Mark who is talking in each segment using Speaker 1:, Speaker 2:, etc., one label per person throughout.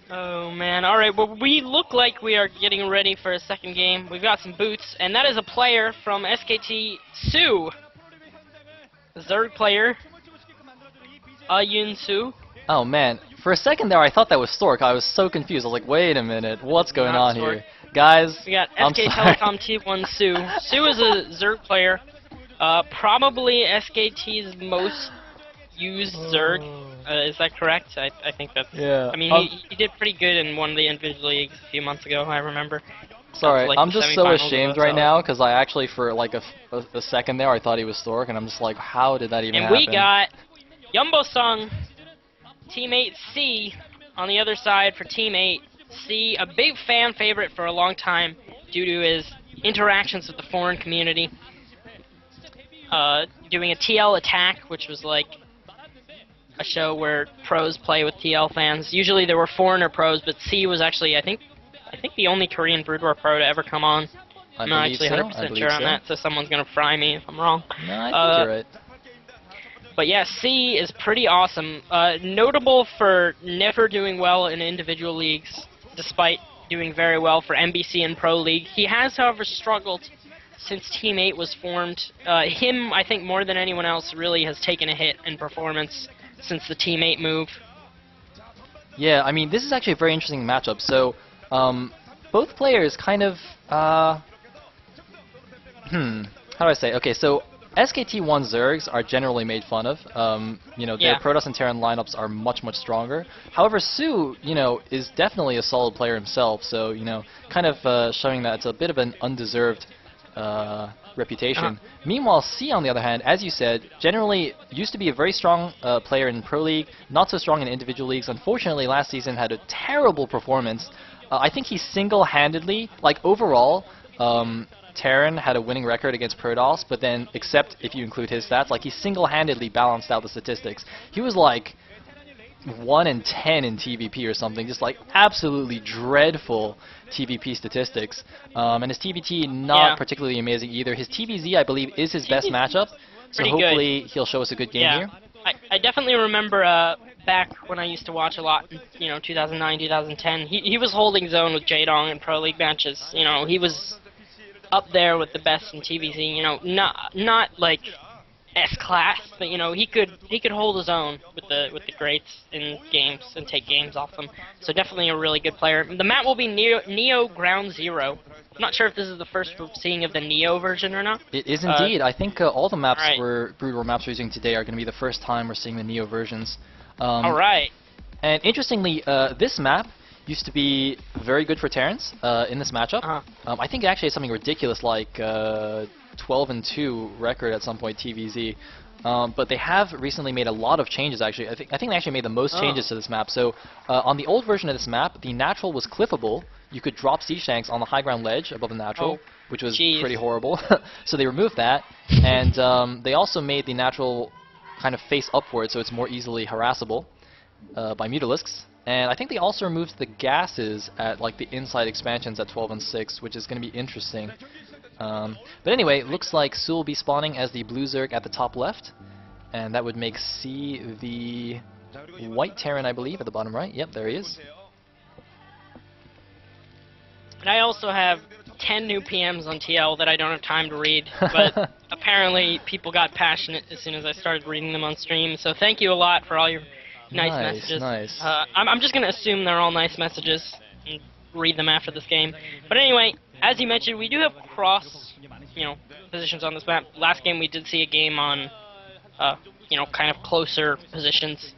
Speaker 1: Oh man, alright, well we look like we are getting ready for a second game. We've got some boots, and that is a player from SKT, Sue. Zerg player, Yun Soo.
Speaker 2: Oh man, for a second there I thought that was Stork. I was so confused. I was like, wait a minute, what's going
Speaker 1: Not
Speaker 2: on
Speaker 1: Stork.
Speaker 2: here? Guys,
Speaker 1: We got
Speaker 2: I'm
Speaker 1: SK
Speaker 2: sorry.
Speaker 1: Telecom T1 Sue. Sue is a Zerg player, probably SKT's most used Zerg. Is that correct? I think that's...
Speaker 2: Yeah.
Speaker 1: I mean, he did pretty good in one of the individual leagues a few months ago, I remember.
Speaker 2: Sorry,
Speaker 1: Like
Speaker 2: I'm
Speaker 1: the
Speaker 2: just so
Speaker 1: semifinals
Speaker 2: ashamed
Speaker 1: of
Speaker 2: right
Speaker 1: those.
Speaker 2: now because I actually, for like a second there, I thought he was Stork, and I'm just like, how did that even
Speaker 1: And
Speaker 2: happen?
Speaker 1: we got Yumbo Sung, teammate C, on the other side for Team 8. C, a big fan favorite for a long time due to his interactions with the foreign community. Doing a TL attack, which was like a show where pros play with TL fans. Usually there were foreigner pros, but C was actually, I think the only Korean Brood War pro to ever come on.
Speaker 2: I
Speaker 1: I'm not
Speaker 2: believe
Speaker 1: actually
Speaker 2: so.
Speaker 1: 100% sure on that, so someone's gonna fry me if I'm wrong.
Speaker 2: No, I think you're right.
Speaker 1: But yeah, C is pretty awesome. Notable for never doing well in individual leagues, despite doing very well for MBC and Pro League. He has, however, struggled since Team 8 was formed. Him, I think, more than anyone else, really has taken a hit in performance since the Team 8 move.
Speaker 2: Yeah, I mean, this is actually a very interesting matchup. So, both players kind of, how do I say? Okay, so SKT1 Zergs are generally made fun of. Their
Speaker 1: Yeah.
Speaker 2: Protoss and Terran lineups are much, much stronger. However, Sue, is definitely a solid player himself. So, kind of showing that it's a bit of an undeserved reputation. Meanwhile, C, on the other hand, as you said, generally used to be a very strong player in Pro League, not so strong in individual leagues. Unfortunately, last season had a terrible performance. I think he single-handedly, like overall, Terran had a winning record against Protoss, but then, except if you include his stats, like he single-handedly balanced out the statistics. He was like 1 in 10 in TVP or something, just like absolutely dreadful TVP statistics. And his TVT not particularly amazing either. His TVZ, I believe, is his best matchup, so hopefully he'll show us a good game here.
Speaker 1: I definitely remember back when I used to watch a lot, 2009, 2010. He was holding zone with Jaedong in Pro League matches. He was up there with the best in TVZ. Not like S-class, but he could hold his own with the greats in games and take games off them. So definitely a really good player. The map will be Neo Ground Zero. I'm not sure if this is the first we're seeing of the Neo version or not.
Speaker 2: It is indeed. I think all the maps
Speaker 1: right.
Speaker 2: Brood War maps we're using today are going to be the first time we're seeing the Neo versions.
Speaker 1: All right.
Speaker 2: And interestingly, this map used to be very good for Terrans in this matchup. I think it actually has something ridiculous like 12-2 record at some point TVZ. But they have recently made a lot of changes actually. I think they actually made the most changes to this map. So on the old version of this map, the natural was cliffable. You could drop siege tanks on the high ground ledge above the natural, which was pretty horrible. So they removed that, and they also made the natural kind of face upward, so it's more easily harassable by Mutalisks. And I think they also removed the gases at like the inside expansions at 12 and 6, which is going to be interesting. But anyway, looks like Sue will be spawning as the blue Zerg at the top left, and that would make C the white Terran, I believe, at the bottom right. Yep, there he is.
Speaker 1: And I also have 10 new PMs on TL that I don't have time to read, but apparently people got passionate as soon as I started reading them on stream, so thank you a lot for all your nice messages.
Speaker 2: Nice.
Speaker 1: I'm just going to assume they're all nice messages and read them after this game. But anyway, as you mentioned, we do have cross, positions on this map. Last game we did see a game on, kind of closer positions.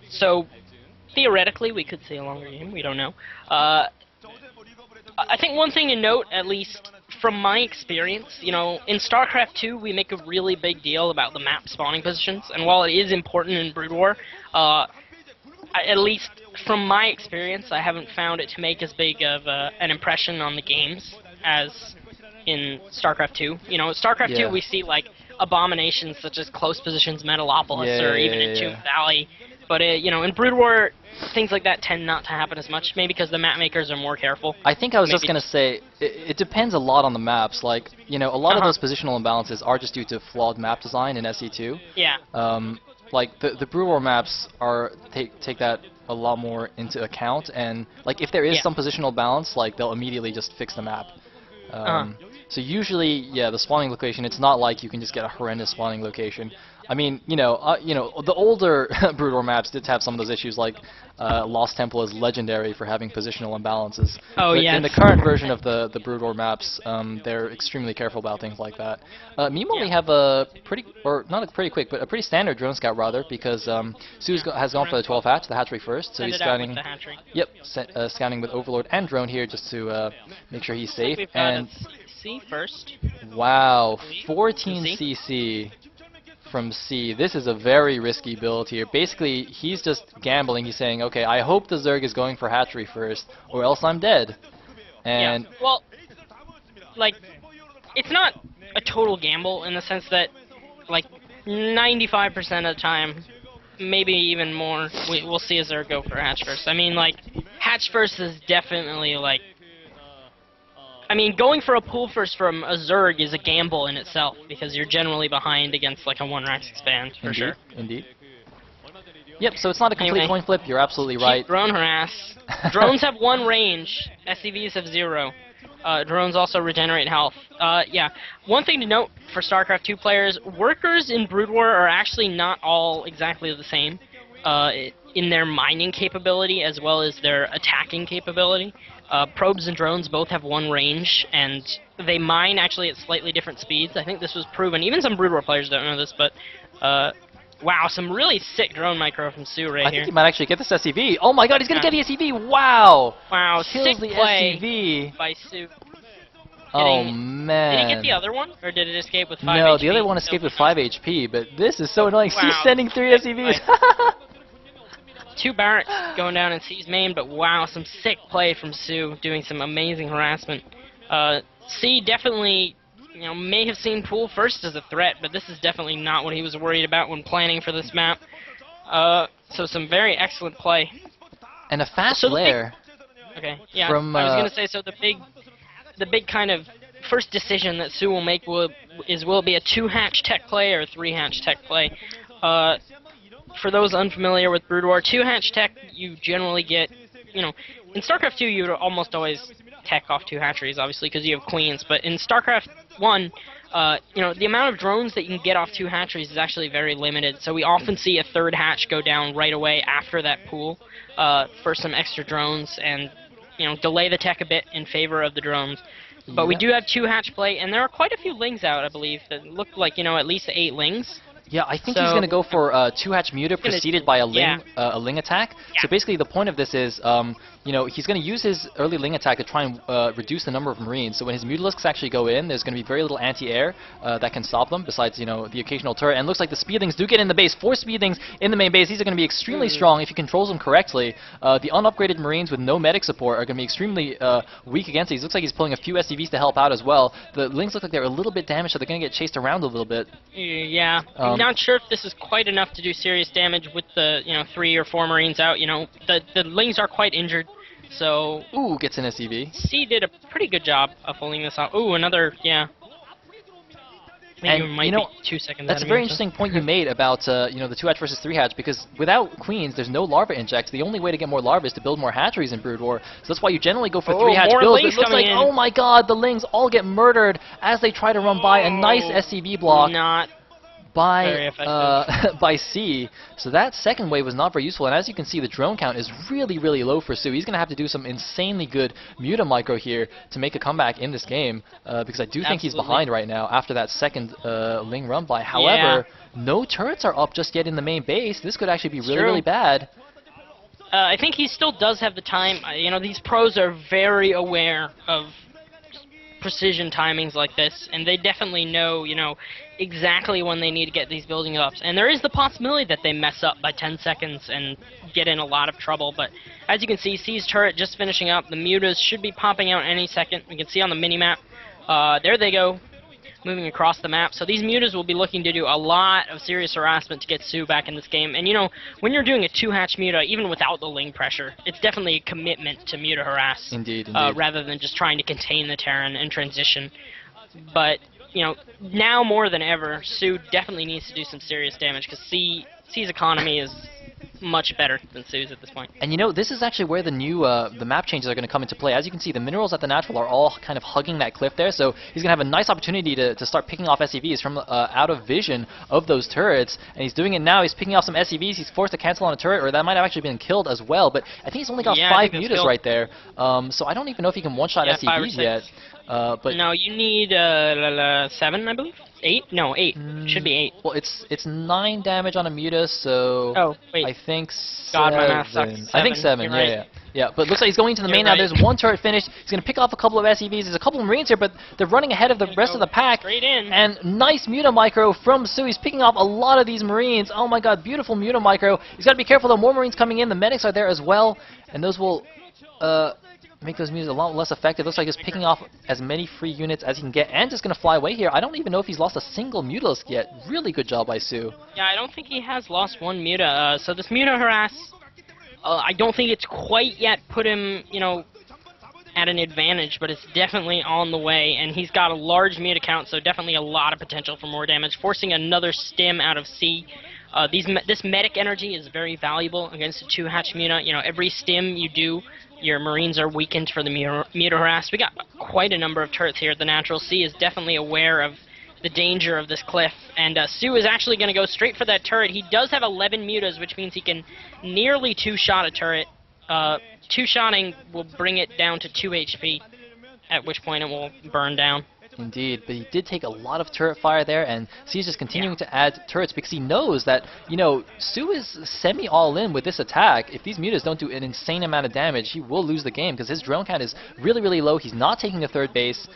Speaker 1: So theoretically we could see a longer game. We don't know. I think one thing to note, at least from my experience, in StarCraft 2 we make a really big deal about the map spawning positions, and while it is important in Brood War, at least from my experience, I haven't found it to make as big of an impression on the games as in StarCraft 2. StarCraft 2 we see like abominations such as close positions Metalopolis or even in Tomb Valley, but in Brood War things like that tend not to happen as much, maybe because the map makers are more careful.
Speaker 2: I think I was just going to say, it depends a lot on the maps. Like, a lot of those positional imbalances are just due to flawed map design in SE2.
Speaker 1: Yeah.
Speaker 2: like the Brood War maps are take that a lot more into account, and like if there is
Speaker 1: Yeah.
Speaker 2: some positional balance, like they'll immediately just fix the map.
Speaker 1: Uh-huh.
Speaker 2: So usually, yeah, the spawning location, it's not like you can just get a horrendous spawning location. I mean, the older Brood War maps did have some of those issues, like Lost Temple is legendary for having positional imbalances.
Speaker 1: Oh,
Speaker 2: But
Speaker 1: yes.
Speaker 2: in the current version of the Brood War maps, they're extremely careful about things like that. Meanwhile, we
Speaker 1: Yeah.
Speaker 2: have a pretty, or not a pretty quick, but a pretty standard drone scout rather, because has gone for the 12 hatch, the hatchery first, so
Speaker 1: Send
Speaker 2: he's
Speaker 1: it out with
Speaker 2: scanning.
Speaker 1: the hatchery.
Speaker 2: Yep, scanning with Overlord and drone here just to make sure he's
Speaker 1: Looks like
Speaker 2: safe.
Speaker 1: we've got a
Speaker 2: And
Speaker 1: C first.
Speaker 2: wow,
Speaker 1: Believe.
Speaker 2: 14
Speaker 1: C?
Speaker 2: CC from C. This is a very risky build here. Basically, he's just gambling. He's saying, okay, I hope the Zerg is going for hatchery first, or else I'm dead. And
Speaker 1: Yeah. Well, like, it's not a total gamble in the sense that, like, 95% of the time, maybe even more, we'll see a Zerg go for hatch first. I mean, like, hatch first is definitely, like, I mean, going for a pull first from a Zerg is a gamble in itself, because you're generally behind against, like, a 1-Rax expand, for
Speaker 2: indeed,
Speaker 1: sure.
Speaker 2: indeed. Yep, so it's not a complete
Speaker 1: Anyway.
Speaker 2: coin flip. You're absolutely right.
Speaker 1: Keep drone harass. Drones have 1 range. SCVs have 0. Drones also regenerate health. Yeah. One thing to note for StarCraft 2 players, workers in Brood War are actually not all exactly the same in their mining capability as well as their attacking capability. Probes and drones both have 1 range, and they mine actually at slightly different speeds. I think this was proven. Even some Brood War players don't know this, but wow, some really sick drone micro from Sue right
Speaker 2: I
Speaker 1: here.
Speaker 2: think he might actually get this SCV. Oh my god, he's gonna get the SCV! Wow!
Speaker 1: Wow,
Speaker 2: Kills
Speaker 1: sick
Speaker 2: the
Speaker 1: play
Speaker 2: SCV.
Speaker 1: by Sue.
Speaker 2: Oh
Speaker 1: Getting-
Speaker 2: man.
Speaker 1: Did he get the other one, or did it escape with 5
Speaker 2: No,
Speaker 1: HP?
Speaker 2: the other one escaped with 5 HP, but this is so annoying.
Speaker 1: Wow.
Speaker 2: He's sending 3 SCVs.
Speaker 1: 2 barracks going down in C's main, but wow, some sick play from Sue, doing some amazing harassment. C definitely, may have seen pool first as a threat, but this is definitely not what he was worried about when planning for this map. So some very excellent play.
Speaker 2: And a fast
Speaker 1: So the big-
Speaker 2: lair.
Speaker 1: Okay, yeah,
Speaker 2: From,
Speaker 1: I was gonna say, so the big kind of first decision that Sue will make will it be a 2-hatch tech play or a 3-hatch tech play. For those unfamiliar with Brood War, 2-hatch tech, you generally get, in StarCraft 2 you would almost always tech off 2 hatcheries, obviously, because you have queens, but in StarCraft 1, the amount of drones that you can get off 2 hatcheries is actually very limited, so we often see a 3rd hatch go down right away after that pool for some extra drones, and, delay the tech a bit in favor of the drones. But we
Speaker 2: Yeah.
Speaker 1: do have 2-hatch play, and there are quite a few lings out, I believe, that look like, at least 8 lings.
Speaker 2: Yeah, I think
Speaker 1: So-
Speaker 2: he's going to go for 2-hatch muta
Speaker 1: gonna-
Speaker 2: preceded by a ling,
Speaker 1: yeah.
Speaker 2: a ling attack.
Speaker 1: Yeah.
Speaker 2: So basically the point of this is, he's going to use his early ling attack to try and reduce the number of marines. So when his mutalisks actually go in, there's going to be very little anti-air that can stop them, besides, the occasional turret. And it looks like the speedlings do get in the base. 4 speedlings in the main base. These are going to be extremely strong if he controls them correctly. The unupgraded marines with no medic support are going to be extremely weak against these. Looks like he's pulling a few SCVs to help out as well. The lings look like they're a little bit damaged, so they're going to get chased around a little bit.
Speaker 1: Yeah, I'm not sure if this is quite enough to do serious damage with the 3 or 4 marines out. The lings are quite injured, so
Speaker 2: Ooh, gets an SCV.
Speaker 1: C did a pretty good job of pulling this off. Ooh, another, yeah. Maybe
Speaker 2: And,
Speaker 1: we might be 2 seconds.
Speaker 2: That's
Speaker 1: out
Speaker 2: a
Speaker 1: of
Speaker 2: very
Speaker 1: me,
Speaker 2: interesting point you made about the 2-hatch versus 3-hatch, because without queens, there's no larva injects. The only way to get more larvae is to build more hatcheries in Brood War. So that's why you generally go for
Speaker 1: Oh,
Speaker 2: 3-hatch
Speaker 1: more
Speaker 2: builds. But
Speaker 1: lings
Speaker 2: it looks like,
Speaker 1: coming in.
Speaker 2: oh my god, the lings all get murdered as they try to run by a nice
Speaker 1: Oh,
Speaker 2: SCV block
Speaker 1: Not
Speaker 2: by
Speaker 1: very effective.
Speaker 2: by C. So that second wave was not very useful, and as you can see, the drone count is really, really low for Sue. He's going to have to do some insanely good muta micro here to make a comeback in this game, because I do think he's
Speaker 1: Absolutely.
Speaker 2: behind right now after that second ling run by. However, no turrets are up just yet in the main base. This could actually be really,
Speaker 1: True.
Speaker 2: really bad.
Speaker 1: I think he still does have the time. These pros are very aware of precision timings like this, and they definitely know, exactly when they need to get these building ups. And there is the possibility that they mess up by 10 seconds and get in a lot of trouble. But as you can see, C's turret just finishing up. The mutas should be popping out any second. We can see on the mini-map. There they go, moving across the map. So these mutas will be looking to do a lot of serious harassment to get Sue back in this game. And when you're doing a 2-hatch muta, even without the ling pressure, it's definitely a commitment to muta harass.
Speaker 2: Indeed, indeed.
Speaker 1: Rather than just trying to contain the Terran and transition. But, now more than ever, Sue definitely needs to do some serious damage, because C C's economy is much better than Sue's at this point.
Speaker 2: And you know, this is actually where the new the map changes are going to come into play. As you can see, the minerals at the natural are all kind of hugging that cliff there, so he's going to have a nice opportunity to start picking off SCVs from out of vision of those turrets, and he's doing it now. He's picking off some SCVs. He's forced to cancel on a turret, or that might have actually been killed as well, but I think he's only got
Speaker 1: Yeah,
Speaker 2: 5 mutas right there, so I don't even know if he can one-shot
Speaker 1: Yeah, 5 or
Speaker 2: SCVs
Speaker 1: 6.
Speaker 2: yet. But
Speaker 1: No, you need 7, I believe. 8? No, 8. Should be 8.
Speaker 2: Well, it's 9 damage on a muta, so
Speaker 1: Oh, wait.
Speaker 2: I think
Speaker 1: God,
Speaker 2: 7.
Speaker 1: my math sucks.
Speaker 2: I think 7.
Speaker 1: You're
Speaker 2: Yeah,
Speaker 1: right.
Speaker 2: yeah. Yeah, but looks like he's going to the
Speaker 1: You're
Speaker 2: main now.
Speaker 1: right.
Speaker 2: There's one turret finished. He's going to pick off a couple of SCVs. There's a couple of Marines here, but they're running ahead of the rest of the pack.
Speaker 1: Straight in.
Speaker 2: And nice Muta Micro from Sue. He's picking off a lot of these Marines. Oh my god, beautiful Muta Micro. He's got to be careful though. More Marines coming in. The medics are there as well. And those will make those Mutas a lot less effective. Looks like he's picking off as many free units as he can get. And just going to fly away here. I don't even know if he's lost a single Mutalisk yet. Really good job by Sue.
Speaker 1: Yeah, I don't think he has lost one Muta. So this Muta harass, I don't think it's quite yet put him, you know, at an advantage, but it's definitely on the way, and he's got a large Muta count, so definitely a lot of potential for more damage, forcing another stim out of C. This medic energy is very valuable against a 2-hatch Muta. You know, every stim you do, your Marines are weakened for the Muta harass. We got quite a number of turrets here. The natural C is definitely aware of the danger of this cliff, and Sue is actually going to go straight for that turret. He does have 11 mutas, which means he can nearly 2-shot a turret. 2-shotting will bring it down to 2 HP, at which point it will burn down.
Speaker 2: Indeed, but he did take a lot of turret fire there, and C's just continuing to add turrets because he knows that, you know, Sue is semi-all-in with this attack. If these mutas don't do an insane amount of damage, he will lose the game because his drone count is really, really low. He's not taking a third base.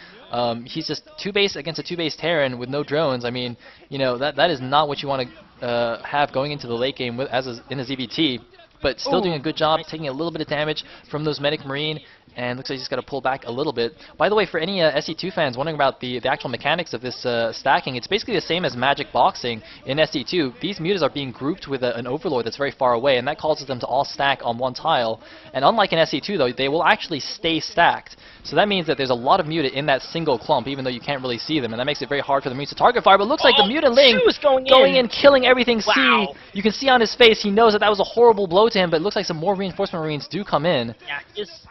Speaker 2: He's just 2-base against a 2-base Terran with no drones. I mean, you know, that is not what you want to have going into the late game in a ZVT. But still doing a good job, taking a little bit of damage from those Medic Marine, and looks like he's just got to pull back a little bit. By the way, for any SC2 fans wondering about the actual mechanics of this stacking, it's basically the same as Magic Boxing in SC2. These mutas are being grouped with an Overlord that's very far away, and that causes them to all stack on one tile. And unlike in SC2, though, they will actually stay stacked. So that means that there's a lot of muta in that single clump, even though you can't really see them, and that makes it very hard for the Marines to target fire. But it looks like the Muta Ling going in, killing everything
Speaker 1: Wow.
Speaker 2: C. You can see on his face, he knows that was a horrible blow to him, but it looks like some more Reinforcement Marines do come in.
Speaker 1: Yeah, he's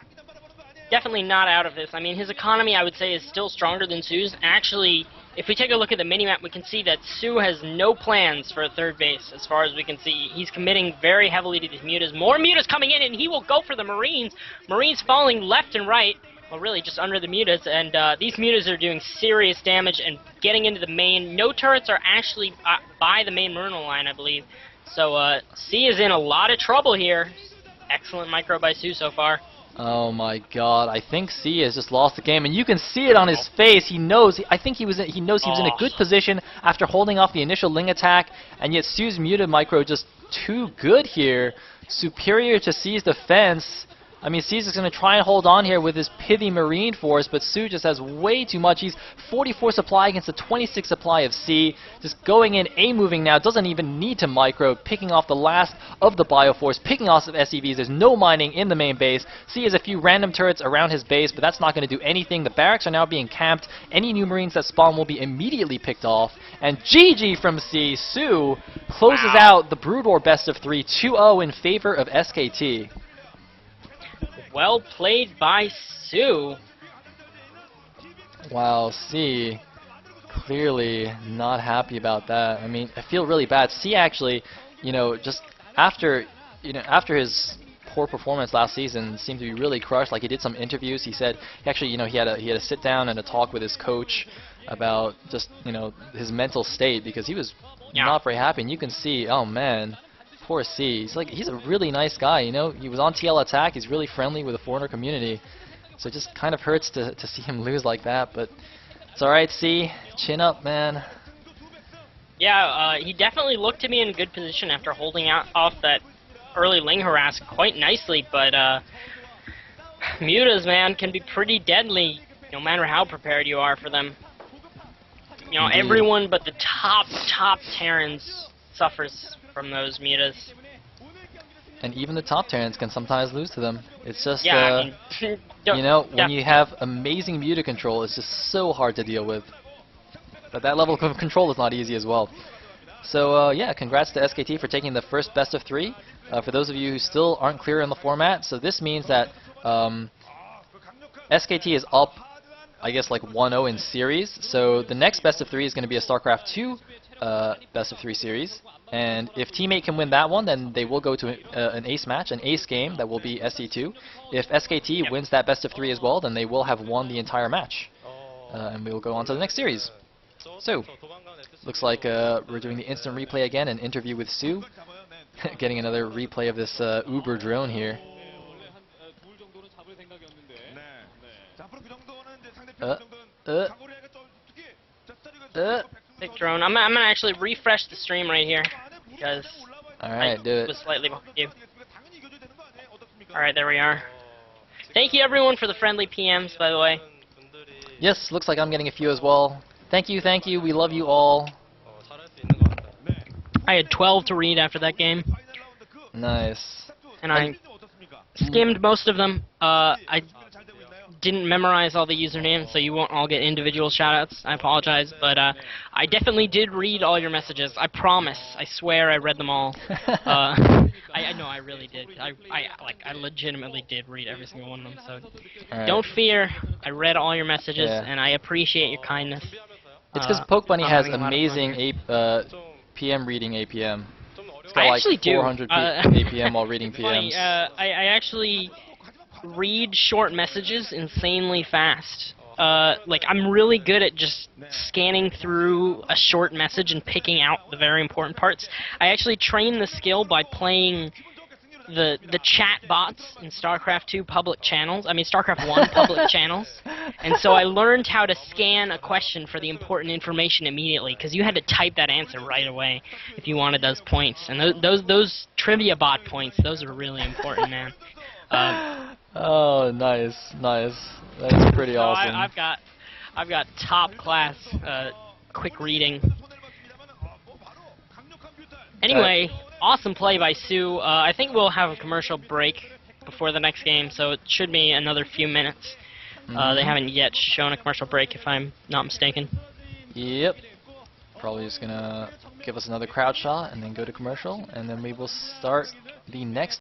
Speaker 1: definitely not out of this. I mean, his economy, I would say, is still stronger than Sue's. Actually, if we take a look at the minimap, we can see that Sue has no plans for a third base, as far as we can see. He's committing very heavily to these mutas. More mutas coming in, and he will go for the Marines. Marines falling left and right. Well, really, just under the mutas, and these mutas are doing serious damage and getting into the main. No turrets are actually by the main Marine line, I believe. So C is in a lot of trouble here. Excellent micro by Sue so far.
Speaker 2: Oh my god, I think C has just lost the game, and you can see it on his face. He knows, I think he knows he was in a good position after holding off the initial Ling attack, and yet Sue's Muta micro just too good here. Superior to C's defense. I mean, C's is going to try and hold on here with his pithy Marine force, but Sue just has way too much. He's 44 supply against a 26 supply of C. Just going in, A-moving now, doesn't even need to micro, picking off the last of the Bioforce, picking off some SCVs. There's no mining in the main base. C has a few random turrets around his base, but that's not going to do anything. The barracks are now being camped. Any new Marines that spawn will be immediately picked off. And GG from C. Sue closes out the Brood War best of 3, 2-0 in favor of SKT.
Speaker 1: Well played by Sue.
Speaker 2: Wow, C clearly not happy about that. I mean, I feel really bad. C actually, you know, just after his poor performance last season, seemed to be really crushed. Like, he did some interviews. He said he actually, you know, he had a sit down and a talk with his coach about just, you know, his mental state, because he was not very happy. And you can see, oh man, poor C. He's a really nice guy, you know. He was on TL Attack. He's really friendly with the foreigner community. So it just kind of hurts to see him lose like that. But it's all right, C. Chin up, man.
Speaker 1: Yeah, he definitely looked to me in a good position after holding off that early Ling harass quite nicely. But mutas, man, can be pretty deadly no matter how prepared you are for them. You know, everyone but the top Terrans suffers from those mutas.
Speaker 2: And even the top Terrans can sometimes lose to them. It's just,
Speaker 1: I mean,
Speaker 2: you know, when you have amazing muta control, it's just so hard to deal with. But that level of control is not easy as well. So yeah, congrats to SKT for taking the first best of 3. For those of you who still aren't clear on the format, so this means that SKT is up, I guess, like 1-0 in series. So the next best of 3 is going to be a StarCraft 2 best of 3 series. And if teammate can win that one, then they will go to an ace match, an ace game that will be SC2. If SKT wins that best of 3 as well, then they will have won the entire match. And we will go on to the next series. So, looks like we're doing the instant replay again, an interview with Sue. Getting another replay of this Uber drone here.
Speaker 1: Big drone. I'm gonna actually refresh the stream right here because I was slightly behind you. Alright, there we are. Thank you everyone for the friendly PMs, by the way.
Speaker 2: Yes, looks like I'm getting a few as well. Thank you, we love you all.
Speaker 1: I had 12 to read after that game.
Speaker 2: Nice.
Speaker 1: And I skimmed most of them. I didn't memorize all the usernames, so you won't all get individual shoutouts. I apologize, but I definitely did read all your messages. I promise. I swear I read them all. I know I really did. I legitimately did read every single one of them. So don't fear. I read all your messages, and I appreciate your kindness.
Speaker 2: It's because Poke Bunny has amazing PM reading APM. It's got like 400 APM while reading PMs.
Speaker 1: I actually read short messages insanely fast. Like, I'm really good at just scanning through a short message and picking out the very important parts. I actually train the skill by playing the chat bots in StarCraft 2 public channels. I mean, StarCraft 1 public channels. And so I learned how to scan a question for the important information immediately, because you had to type that answer right away if you wanted those points. And those trivia bot points, those are really important, man.
Speaker 2: Oh, nice. That's pretty awesome.
Speaker 1: I've got top class quick reading. Anyway, awesome play by Sue. I think we'll have a commercial break before the next game, so it should be another few minutes. They haven't yet shown a commercial break, if I'm not mistaken.
Speaker 2: Yep. Probably just gonna give us another crowd shot and then go to commercial, and then we will start the next